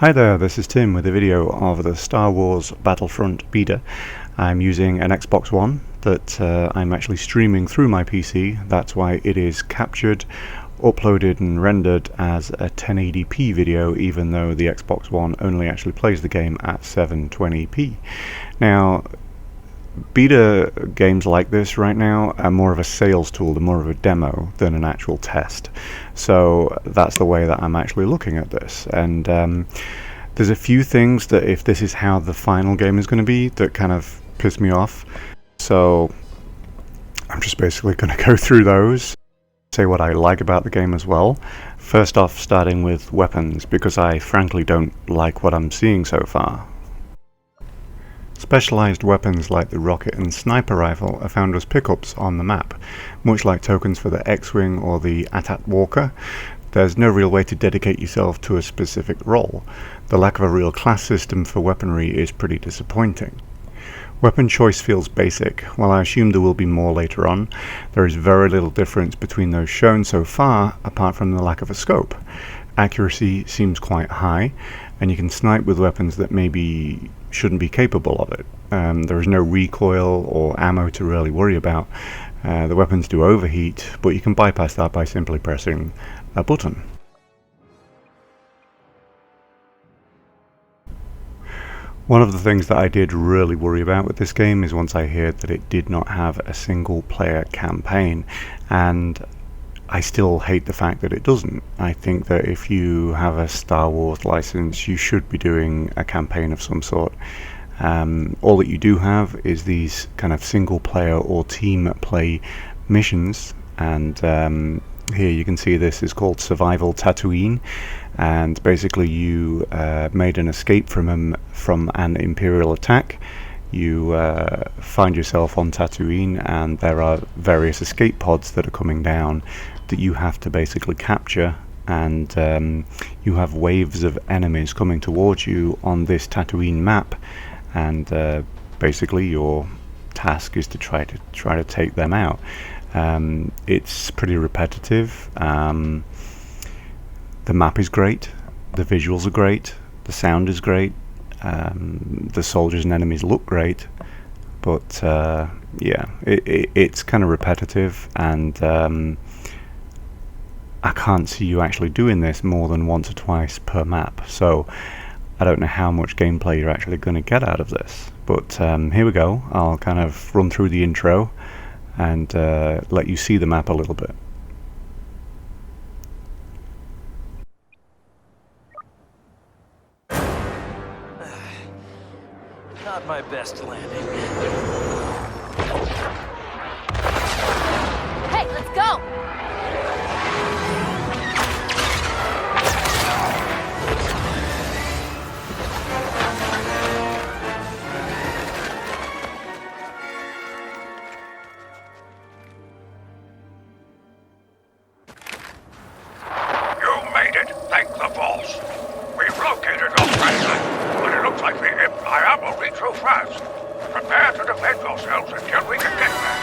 Hi there, this is Tim with a video of the Star Wars Battlefront beta. I'm using an Xbox One that I'm actually streaming through my PC. That's why it is captured, uploaded and rendered as a 1080p video, even though the Xbox One only actually plays the game at 720p. Now, beta games like this right now are more of a sales tool, they're more of a demo than an actual test. So that's the way that I'm actually looking at this. And there's a few things that, if this is how the final game is going to be, that kind of piss me off. So I'm just basically going to go through those, say what I like about the game as well. First off, starting with weapons, because I frankly don't like what I'm seeing so far. Specialized weapons like the rocket and sniper rifle are found as pickups on the map. Much like tokens for the X-Wing or the AT-AT Walker, there's no real way to dedicate yourself to a specific role. The lack of a real class system for weaponry is pretty disappointing. Weapon choice feels basic. While I assume there will be more later on, there is very little difference between those shown so far, apart from the lack of a scope. Accuracy seems quite high, and you can snipe with weapons that maybe shouldn't be capable of it. There is no recoil or ammo to really worry about. The weapons do overheat, but you can bypass that by simply pressing a button. One of the things that I did really worry about with this game is once I heard that it did not have a single player campaign, and I still hate the fact that it doesn't. I think that if you have a Star Wars license, you should be doing a campaign of some sort. All that you do have is these kind of single player or team play missions, and here you can see this is called Survival Tatooine, and basically you made an escape from an Imperial attack. You find yourself on Tatooine, and there are various escape pods that are coming down that you have to basically capture, and you have waves of enemies coming towards you on this Tatooine map, and basically your task is to try to take them out. It's pretty repetitive. The map is great, the visuals are great, the sound is great, the soldiers and enemies look great, but yeah, it's kind of repetitive, and I can't see you actually doing this more than once or twice per map, so I don't know how much gameplay you're actually going to get out of this. But here we go. I'll kind of run through the intro and let you see the map a little bit. Not my best landing. Hey, let's go! You made it, thank the Force. We've located your friend, but it looks like the Empire will reach you fast. Prepare to defend yourselves until we can get there.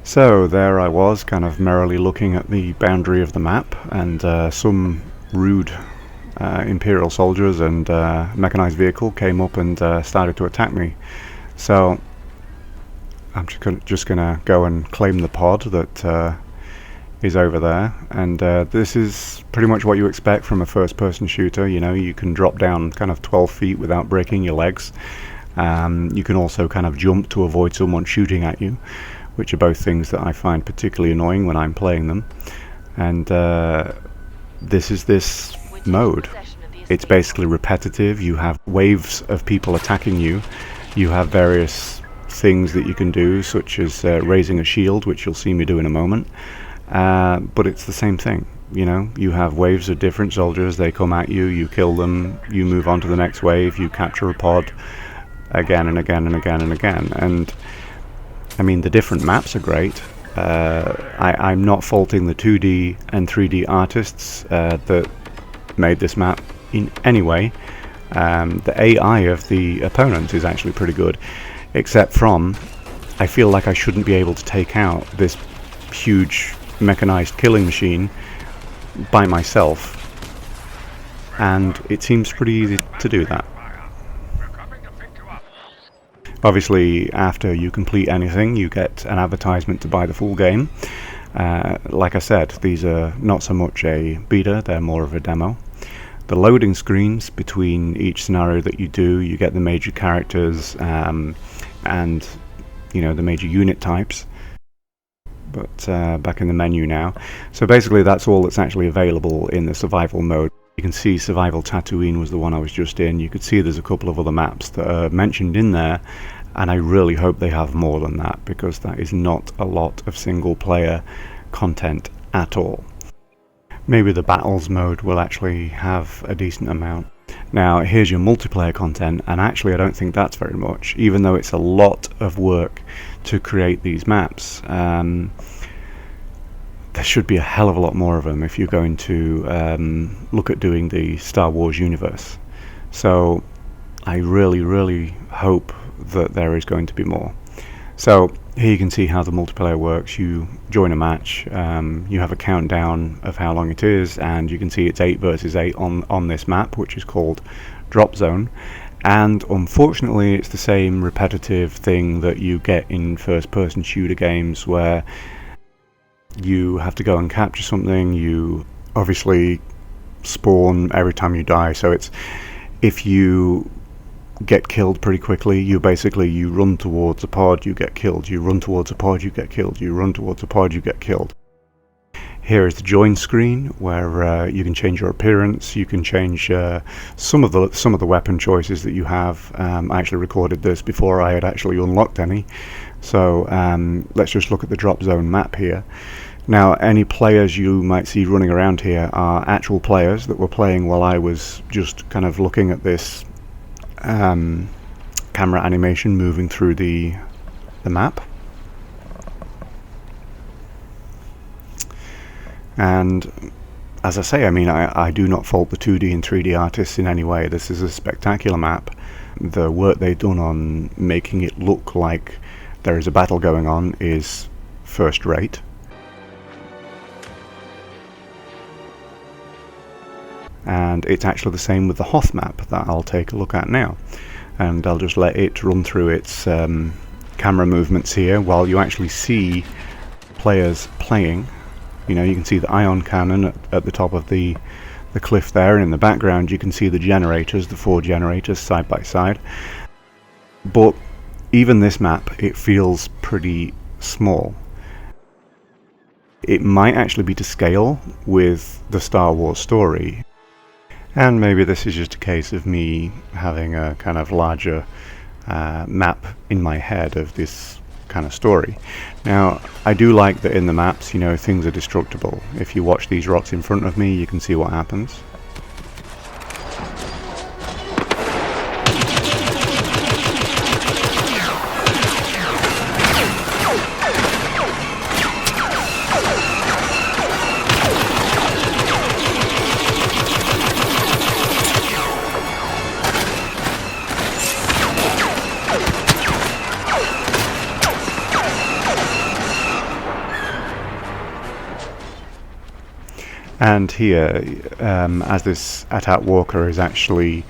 So there I was, kind of merrily looking at the boundary of the map, and some rude Imperial soldiers and mechanized vehicle came up and started to attack me. So I'm just gonna go and claim the pod that is over there, and this is pretty much what you expect from a first-person shooter. You know, you can drop down kind of 12 feet without breaking your legs. You can also kind of jump to avoid someone shooting at you, which are both things that I find particularly annoying when I'm playing them. And this is this mode. It's basically repetitive. You have waves of people attacking you. You have various things that you can do, such as raising a shield, which you'll see me do in a moment. But it's the same thing. You know, you have waves of different soldiers. They come at you, you kill them, you move on to the next wave, you capture a pod again and again and again and again. And I mean, the different maps are great. I'm not faulting the 2D and 3D artists that made this map in any way. The AI of the opponents is actually pretty good, except from I feel like I shouldn't be able to take out this huge mechanized killing machine by myself, and it seems pretty easy to do that. Obviously, after you complete anything, you get an advertisement to buy the full game. Like I said, these are not so much a beta, they're more of a demo. The loading screens between each scenario that you do, you get the major characters and you know, the major unit types. But back in the menu now. So basically that's all that's actually available in the survival mode. You can see Survival Tatooine was the one I was just in. You could see there's a couple of other maps that are mentioned in there, and I really hope they have more than that, because that is not a lot of single player content at all. Maybe the battles mode will actually have a decent amount. Now here's your multiplayer content, and actually I don't think that's very much, even though it's a lot of work to create these maps. There should be a hell of a lot more of them if you're going to look at doing the Star Wars universe. So I really hope that there is going to be more. So here you can see how the multiplayer works. You join a match, you have a countdown of how long it is, and you can see it's 8 versus 8 on this map, which is called Drop Zone. And unfortunately it's the same repetitive thing that you get in first-person shooter games, where you have to go and capture something. You obviously spawn every time you die, so it's, if you get killed pretty quickly, you run towards a pod, you get killed, you run towards a pod, you get killed, you run towards a pod, you get killed. Here is the join screen, where you can change your appearance. You can change some of the weapon choices that you have. I actually recorded this before I had actually unlocked any. So let's just look at the drop zone map here. Now, any players you might see running around here are actual players that were playing while I was just kind of looking at this camera animation moving through the map. And as I say, I mean, I do not fault the 2D and 3D artists in any way. This is a spectacular map. The work they've done on making it look like there is a battle going on is first rate. And it's actually the same with the Hoth map that I'll take a look at now. And I'll just let it run through its camera movements here while you actually see players playing. You know, you can see the ion cannon at the top of the cliff there, and in the background you can see the generators, the 4 generators side by side. But even this map, it feels pretty small. It might actually be to scale with the Star Wars story, and maybe this is just a case of me having a kind of larger map in my head of this kind of story. Now, I do like that in the maps, you know, things are destructible. If you watch these rocks in front of me, you can see what happens. And here, as this attack walker is actually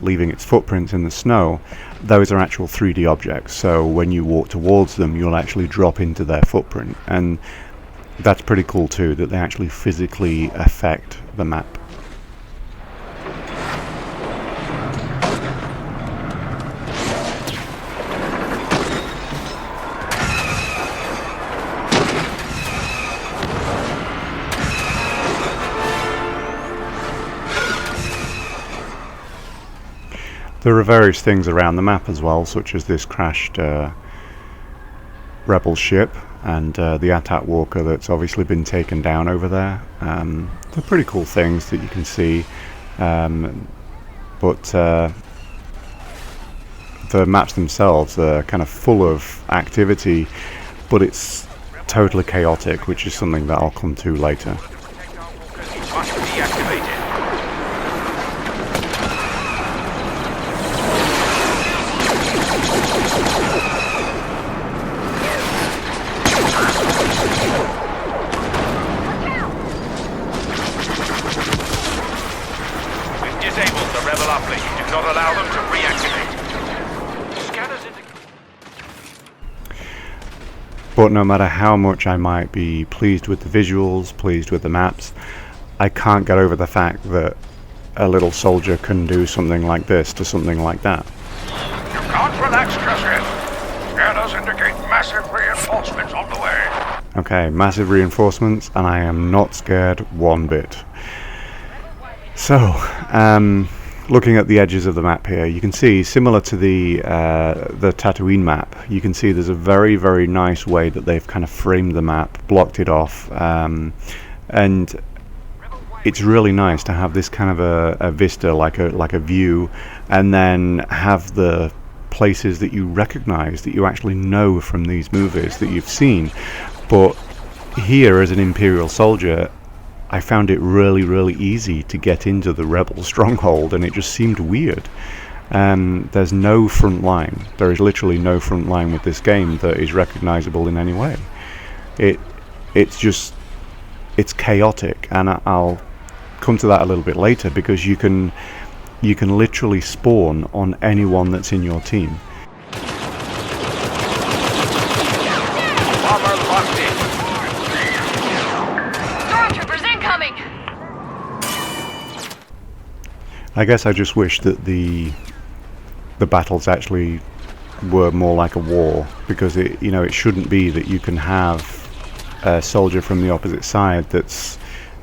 leaving its footprints in the snow, those are actual 3D objects. So when you walk towards them, you'll actually drop into their footprint. And That's pretty cool too, that they actually physically affect the map. There are various things around the map as well, such as this crashed rebel ship and the AT-AT walker that's obviously been taken down over there. They're pretty cool things that you can see, but the maps themselves are kind of full of activity, but it's totally chaotic, which is something that I'll come to later. Must be deactivated. We've disabled the rebel uplink. Do not allow them to reactivate. Scanners indicate. But no matter how much I might be pleased with the visuals, pleased with the maps, I can't get over the fact that a little soldier can do something like this to something like that. You can't relax just yet. Scanners indicate massive reinforcements on the way. Okay, massive reinforcements, and I am not scared one bit. So, looking at the edges of the map here, you can see, similar to the Tatooine map, you can see there's a very, very nice way that they've kind of framed the map, blocked it off, and it's really nice to have this kind of a vista, like a view, and then have the places that you recognize, that you actually know from these movies that you've seen. But here, as an Imperial soldier, I found it really, really easy to get into the rebel stronghold, and it just seemed weird. There's no front line. There is literally no front line with this game that is recognizable in any way. It's chaotic, and I'll come to that a little bit later, because you can literally spawn on anyone that's in your team. Armor locked in. Stormtroopers incoming! I guess I just wish that the battles actually were more like a war, because it shouldn't be that you can have a soldier from the opposite side that's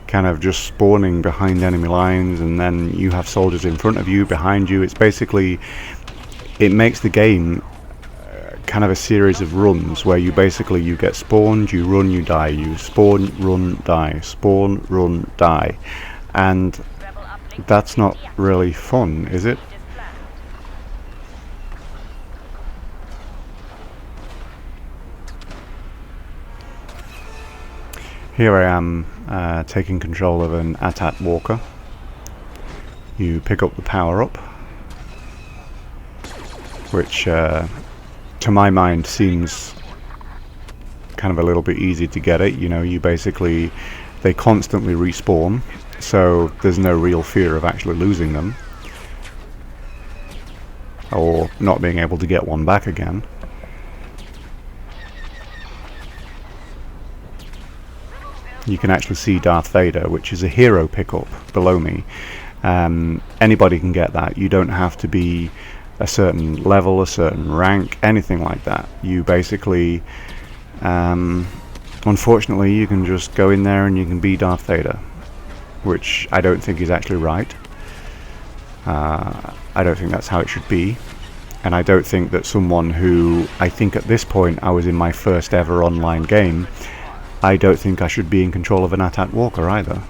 kind of just spawning behind enemy lines, and then you have soldiers in front of you, behind you. It's basically, it makes the game kind of a series of runs where you get spawned, you run, you die, you spawn, run, die, spawn, run, die, and that's not really fun, is it? Here I am taking control of an AT-AT walker. You pick up the power-up, which to my mind seems kind of a little bit easy to get it. They constantly respawn, so there's no real fear of actually losing them or not being able to get one back again. You can actually see Darth Vader, which is a hero pickup below me. Anybody can get that. You don't have to be a certain level, a certain rank, anything like that. You basically, unfortunately, you can just go in there and you can be Darth Vader, which I don't think is actually right. I don't think that's how it should be. And I don't think that someone who, I think at this point I was in my first ever online game, I don't think I should be in control of an AT-AT walker either.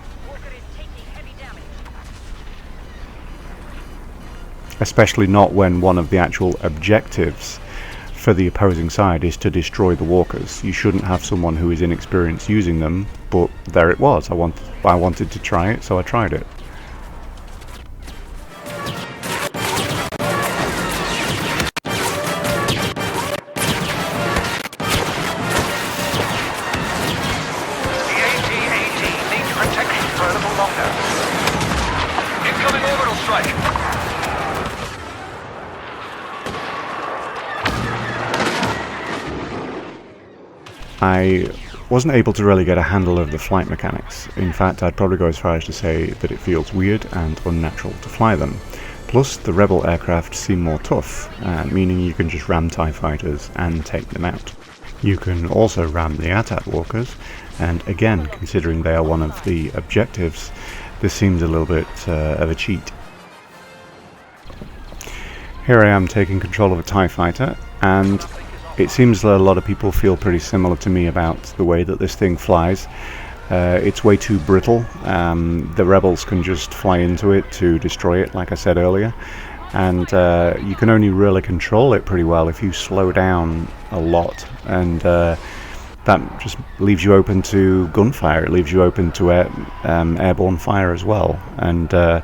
Especially not when one of the actual objectives for the opposing side is to destroy the walkers. You shouldn't have someone who is inexperienced using them, but there it was. I wanted to try it, so I tried it. I wasn't able to really get a handle of the flight mechanics. In fact, I'd probably go as far as to say that it feels weird and unnatural to fly them. Plus, the Rebel aircraft seem more tough, meaning you can just ram TIE fighters and take them out. You can also ram the AT-AT walkers, and again, considering they are one of the objectives, this seems a little bit of a cheat. Here I am taking control of a TIE fighter, and it seems that a lot of people feel pretty similar to me about the way that this thing flies. It's way too brittle. The rebels can just fly into it to destroy it, like I said earlier, and you can only really control it pretty well if you slow down a lot, and that just leaves you open to gunfire. It leaves you open to airborne fire as well, and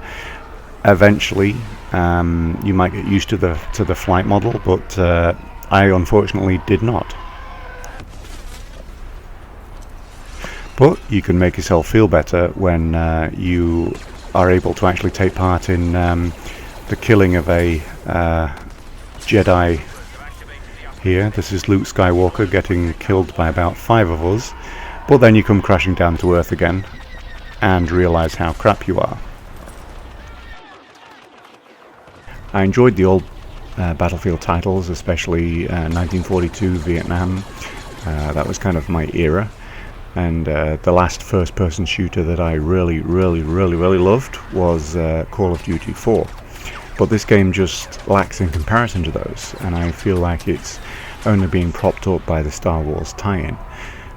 eventually you might get used to the flight model, but I unfortunately did not. But you can make yourself feel better when you are able to actually take part in the killing of a Jedi here. This is Luke Skywalker getting killed by about 5 of us, but then you come crashing down to Earth again and realise how crap you are. I enjoyed the old Battlefield titles, especially 1942 Vietnam. That was kind of my era. And the last first-person shooter that I really loved was Call of Duty 4. But this game just lacks in comparison to those, and I feel like it's only being propped up by the Star Wars tie-in.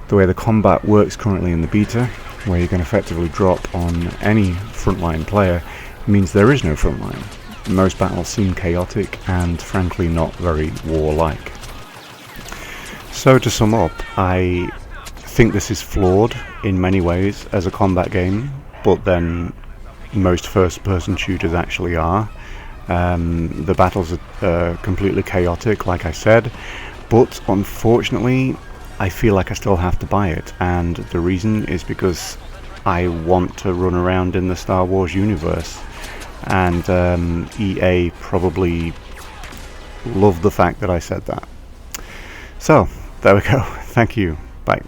The way the combat works currently in the beta, where you can effectively drop on any frontline player, means there is no frontline. Most battles seem chaotic and frankly not very warlike. So to sum up, I think this is flawed in many ways as a combat game, but then most first-person shooters actually are. The battles are completely chaotic, like I said, but unfortunately I feel like I still have to buy it, and the reason is because I want to run around in the Star Wars universe, and EA probably loved the fact that I said that. So there we go. Thank you. Bye.